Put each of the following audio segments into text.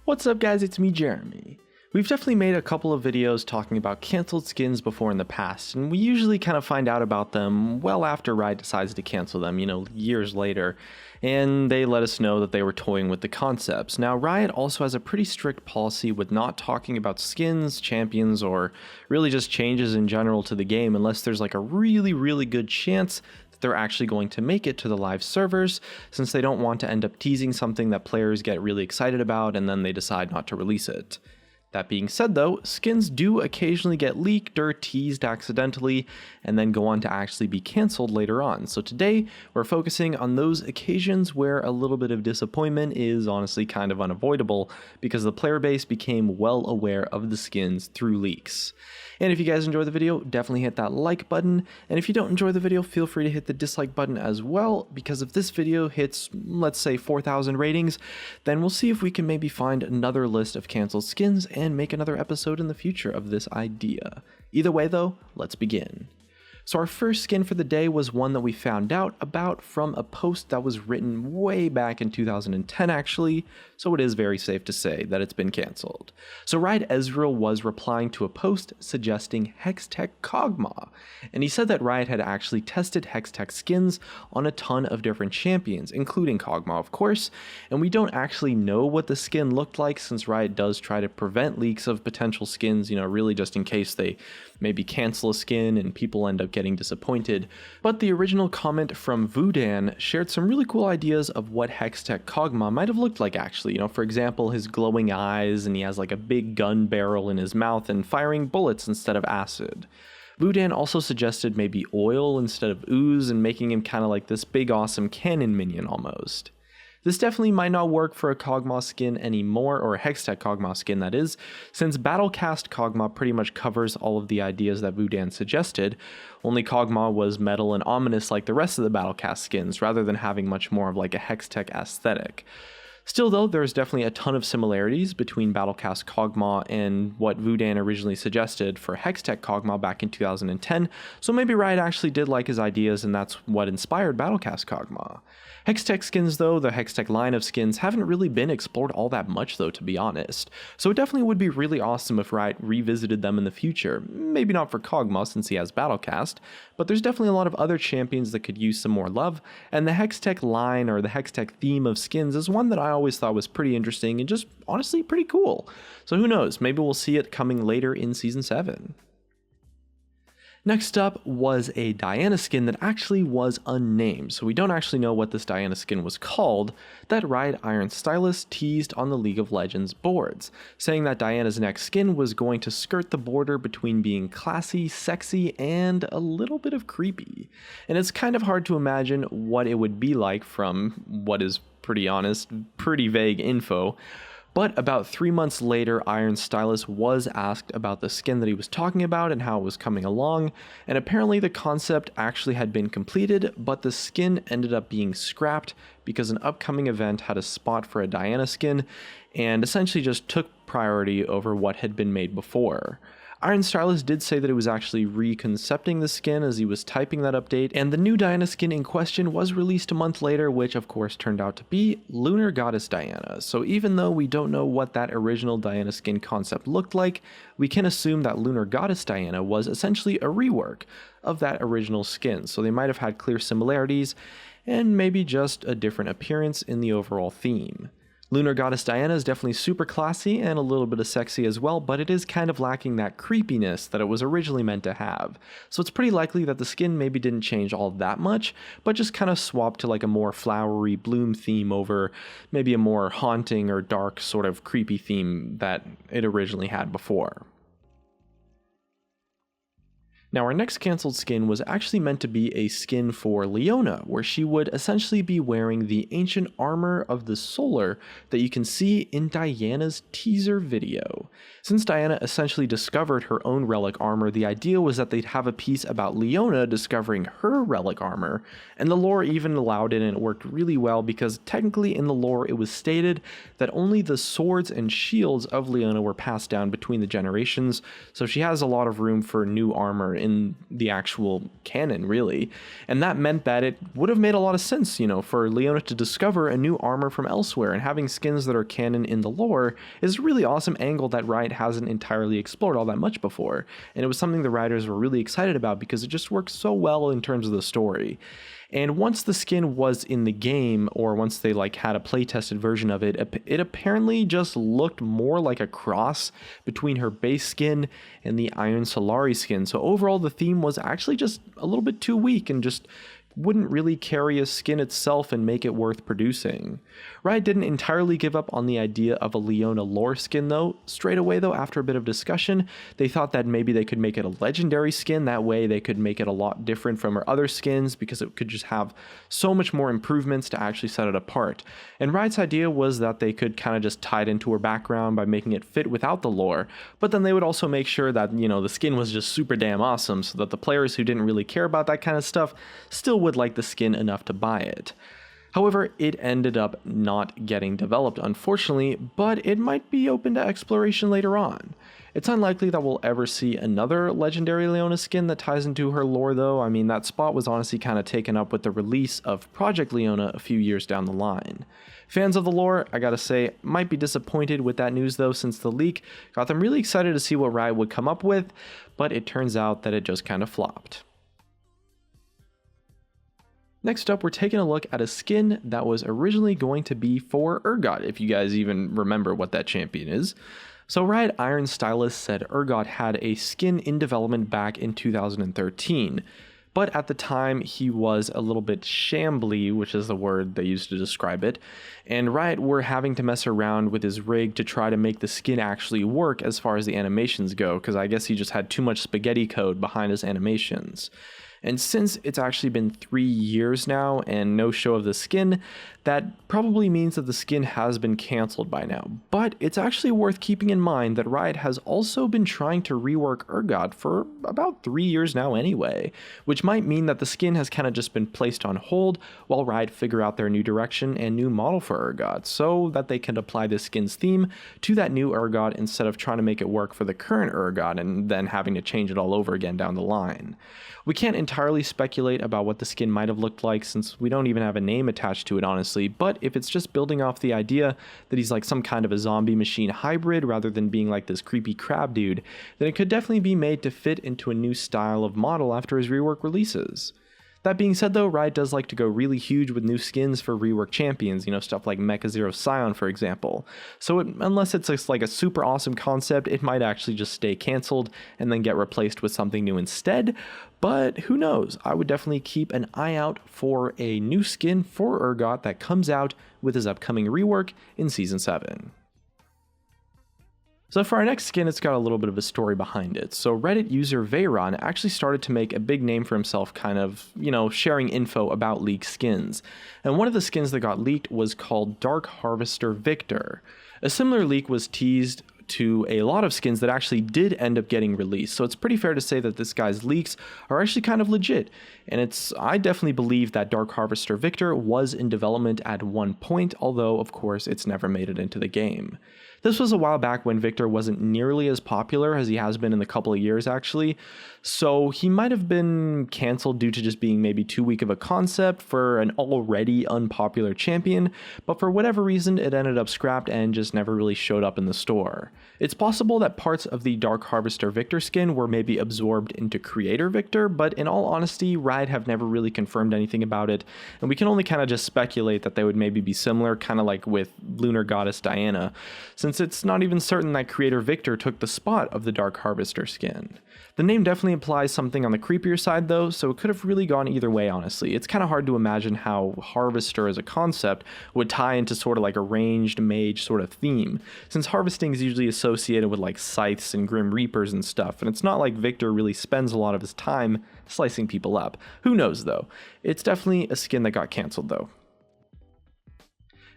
What's up guys, it's me Jeremy. We've definitely made a couple of videos talking about cancelled skins before in the past, and we usually kind of find out about them well after Riot decides to cancel them, years later, and they let us know that they were toying with the concepts. Now Riot also has a pretty strict policy with not talking about skins, champions, or really just changes in general to the game unless there's like a really good chance they're actually going to make it to the live servers, since they don't want to end up teasing something that players get really excited about and then they decide not to release it. That being said though, skins do occasionally get leaked or teased accidentally and then go on to actually be cancelled later on. So today we're focusing on those occasions where a little bit of disappointment is honestly kind of unavoidable because the player base became well aware of the skins through leaks. And if you guys enjoy the video, definitely hit that like button, and if you don't enjoy the video, feel free to hit the dislike button as well, because if this video hits, let's say 4,000 ratings, then we'll see if we can maybe find another list of cancelled skins and make another episode in the future of this idea. Either way though, let's begin. So our first skin for the day was one that we found out about from a post that was written way back in 2010 actually, so it is very safe to say that it's been cancelled. So Riot Ezreal was replying to a post suggesting Hextech Kogmaw, and he said that Riot had actually tested Hextech skins on a ton of different champions, including Kogmaw of course, and we don't actually know what the skin looked like since Riot does try to prevent leaks of potential skins, really just in case they maybe cancel a skin and people end up getting disappointed. But the original comment from Vudan shared some really cool ideas of what Hextech Kogmaw might have looked like actually. For example, his glowing eyes, and he has like a big gun barrel in his mouth and firing bullets instead of acid. Vudan also suggested maybe oil instead of ooze and making him kind of like this big awesome cannon minion almost. This definitely might not work for a Kogmaw skin anymore, or a Hextech Kogmaw skin that is, since Battlecast Kogmaw pretty much covers all of the ideas that Vudan suggested, only Kogmaw was metal and ominous like the rest of the Battlecast skins, rather than having much more of like a Hextech aesthetic. Still though, there's definitely a ton of similarities between Battlecast Kogmaw and what Vudan originally suggested for Hextech Kogmaw back in 2010, so maybe Riot actually did like his ideas and that's what inspired Battlecast Kogmaw. Hextech skins though, the Hextech line of skins, haven't really been explored all that much though, to be honest, so it definitely would be really awesome if Riot revisited them in the future. Maybe not for Kogmaw since he has Battlecast, but there's definitely a lot of other champions that could use some more love, and the Hextech line or the Hextech theme of skins is one that I always thought was pretty interesting and just honestly pretty cool. So who knows, maybe we'll see it coming later in Season 7. Next up was a Diana skin that actually was unnamed, so we don't actually know what this Diana skin was called, that Riot Iron Stylist teased on the League of Legends boards, saying that Diana's next skin was going to skirt the border between being classy, sexy, and a little bit of creepy. And it's kind of hard to imagine what it would be like from what is pretty honest, pretty vague info. But about 3 months later, Iron Stylist was asked about the skin that he was talking about and how it was coming along, and apparently the concept actually had been completed, but the skin ended up being scrapped because an upcoming event had a spot for a Diana skin, and essentially just took priority over what had been made before. Iron Stylist did say that it was actually reconcepting the skin as he was typing that update, and the new Diana skin in question was released a month later, which of course turned out to be Lunar Goddess Diana. So even though we don't know what that original Diana skin concept looked like, we can assume that Lunar Goddess Diana was essentially a rework of that original skin, so they might have had clear similarities and maybe just a different appearance in the overall theme. Lunar Goddess Diana is definitely super classy and a little bit of sexy as well, but it is kind of lacking that creepiness that it was originally meant to have. So it's pretty likely that the skin maybe didn't change all that much, but just kind of swapped to like a more flowery bloom theme over maybe a more haunting or dark sort of creepy theme that it originally had before. Now our next cancelled skin was actually meant to be a skin for Leona, where she would essentially be wearing the ancient armor of the Solar that you can see in Diana's teaser video. Since Diana essentially discovered her own relic armor, the idea was that they'd have a piece about Leona discovering her relic armor, and the lore even allowed it, and it worked really well because technically in the lore it was stated that only the swords and shields of Leona were passed down between the generations, so she has a lot of room for new armor in the actual canon, really. And that meant that it would have made a lot of sense, for Leona to discover a new armor from elsewhere, and having skins that are canon in the lore is a really awesome angle that Riot hasn't entirely explored all that much before. And it was something the writers were really excited about because it just works so well in terms of the story. And once the skin was in the game, or once they had a play-tested version of it, it apparently just looked more like a cross between her base skin and the Iron Solari skin. So overall, the theme was actually just a little bit too weak and just wouldn't really carry a skin itself and make it worth producing. Riot didn't entirely give up on the idea of a Leona lore skin though. Straight away though, after a bit of discussion, they thought that maybe they could make it a legendary skin. That way they could make it a lot different from her other skins because it could just have so much more improvements to actually set it apart. And Riot's idea was that they could kind of just tie it into her background by making it fit without the lore, but then they would also make sure that, the skin was just super damn awesome so that the players who didn't really care about that kind of stuff still would like the skin enough to buy it. However, it ended up not getting developed, unfortunately, but it might be open to exploration later on. It's unlikely that we'll ever see another legendary Leona skin that ties into her lore though. I mean, that spot was honestly kind of taken up with the release of Project Leona a few years down the line. Fans of the lore, I gotta say, might be disappointed with that news though, since the leak got them really excited to see what Riot would come up with, but it turns out that it just kind of flopped. Next up, we're taking a look at a skin that was originally going to be for Urgot, if you guys even remember what that champion is. So Riot Iron Stylist said Urgot had a skin in development back in 2013, but at the time he was a little bit shambly, which is the word they used to describe it, and Riot were having to mess around with his rig to try to make the skin actually work as far as the animations go, because I guess he just had too much spaghetti code behind his animations. And since it's actually been 3 years now and no show of the skin, that probably means that the skin has been cancelled by now. But it's actually worth keeping in mind that Riot has also been trying to rework Urgot for about 3 years now anyway, which might mean that the skin has kind of just been placed on hold while Riot figure out their new direction and new model for Urgot, so that they can apply the skin's theme to that new Urgot instead of trying to make it work for the current Urgot and then having to change it all over again down the line. We can't entirely speculate about what the skin might have looked like since we don't even have a name attached to it honestly, but if it's just building off the idea that he's like some kind of a zombie machine hybrid rather than being like this creepy crab dude, then it could definitely be made to fit into a new style of model after his rework releases. That being said though, Riot does like to go really huge with new skins for rework champions, stuff like Mecha Zero Scion for example. So unless it's just like a super awesome concept, it might actually just stay cancelled and then get replaced with something new instead. But who knows, I would definitely keep an eye out for a new skin for Urgot that comes out with his upcoming rework in Season 7. So for our next skin, it's got a little bit of a story behind it. So Reddit user Veyron actually started to make a big name for himself kind of, sharing info about leaked skins. And one of the skins that got leaked was called Dark Harvester Victor. A similar leak was teased to a lot of skins that actually did end up getting released. So it's pretty fair to say that this guy's leaks are actually kind of legit. And I definitely believe that Dark Harvester Victor was in development at one point, although of course it's never made it into the game. This was a while back when Victor wasn't nearly as popular as he has been in the couple of years actually, so he might have been cancelled due to just being maybe too weak of a concept for an already unpopular champion, but for whatever reason it ended up scrapped and just never really showed up in the store. It's possible that parts of the Dark Harvester Victor skin were maybe absorbed into Creator Victor, but in all honesty, Riot have never really confirmed anything about it, and we can only kind of just speculate that they would maybe be similar, kind of like with Lunar Goddess Diana, since it's not even certain that Creator Victor took the spot of the Dark Harvester skin. The name definitely implies something on the creepier side though, so it could have really gone either way honestly. It's kind of hard to imagine how Harvester as a concept would tie into sort of like a ranged mage sort of theme, since harvesting is usually associated with like scythes and grim reapers and stuff, and it's not like Victor really spends a lot of his time slicing people up. Who knows though? It's definitely a skin that got cancelled though.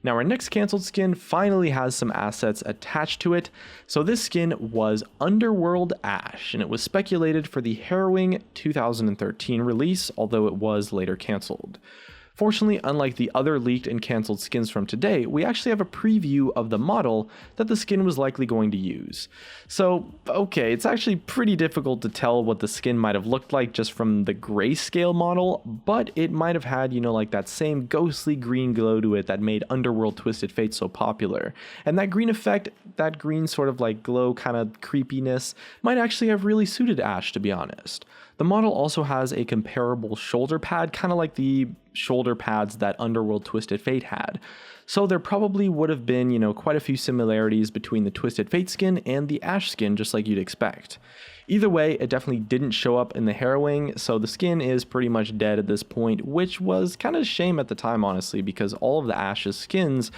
Now our next cancelled skin finally has some assets attached to it. So this skin was Underworld Ashe, and it was speculated for the harrowing 2013 release, although it was later cancelled. Fortunately, unlike the other leaked and cancelled skins from today, we actually have a preview of the model that the skin was likely going to use. So, okay, it's actually pretty difficult to tell what the skin might have looked like just from the grayscale model, but it might have had, like that same ghostly green glow to it that made Underworld Twisted Fate so popular. And that green effect, that green sort of like glow kind of creepiness, might actually have really suited Ashe, to be honest. The model also has a comparable shoulder pad, kind of like the shoulder pads that Underworld Twisted Fate had. So there probably would have been, quite a few similarities between the Twisted Fate skin and the Ashe skin, just like you'd expect. Either way, it definitely didn't show up in the Harrowing, so the skin is pretty much dead at this point, which was kind of a shame at the time, honestly, because all of the Ashe's skins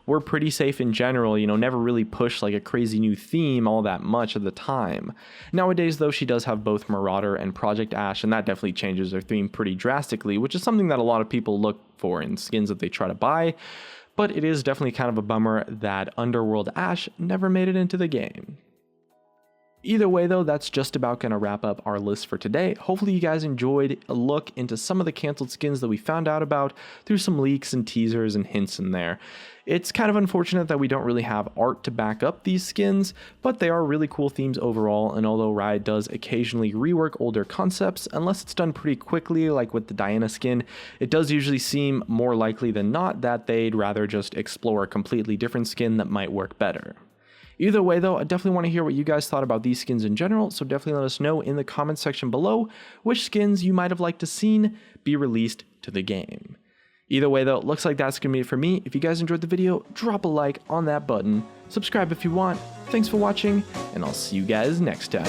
were pretty safe in general, never really pushed like a crazy new theme all that much at the time. Nowadays, though, she does have both Marauder and Project Ashe, and that definitely changes their theme pretty drastically, which is something that a lot of people look for in skins that they try to buy, but it is definitely kind of a bummer that Underworld Ashe never made it into the game. Either way, though, that's just about going to wrap up our list for today. Hopefully you guys enjoyed a look into some of the canceled skins that we found out about through some leaks and teasers and hints in there. It's kind of unfortunate that we don't really have art to back up these skins, but they are really cool themes overall, and although Riot does occasionally rework older concepts, unless it's done pretty quickly like with the Diana skin, it does usually seem more likely than not that they'd rather just explore a completely different skin that might work better. Either way, though, I definitely want to hear what you guys thought about these skins in general, so definitely let us know in the comments section below which skins you might have liked to seen be released to the game. Either way, though, it looks like that's going to be it for me. If you guys enjoyed the video, drop a like on that button, subscribe if you want. Thanks for watching, and I'll see you guys next time.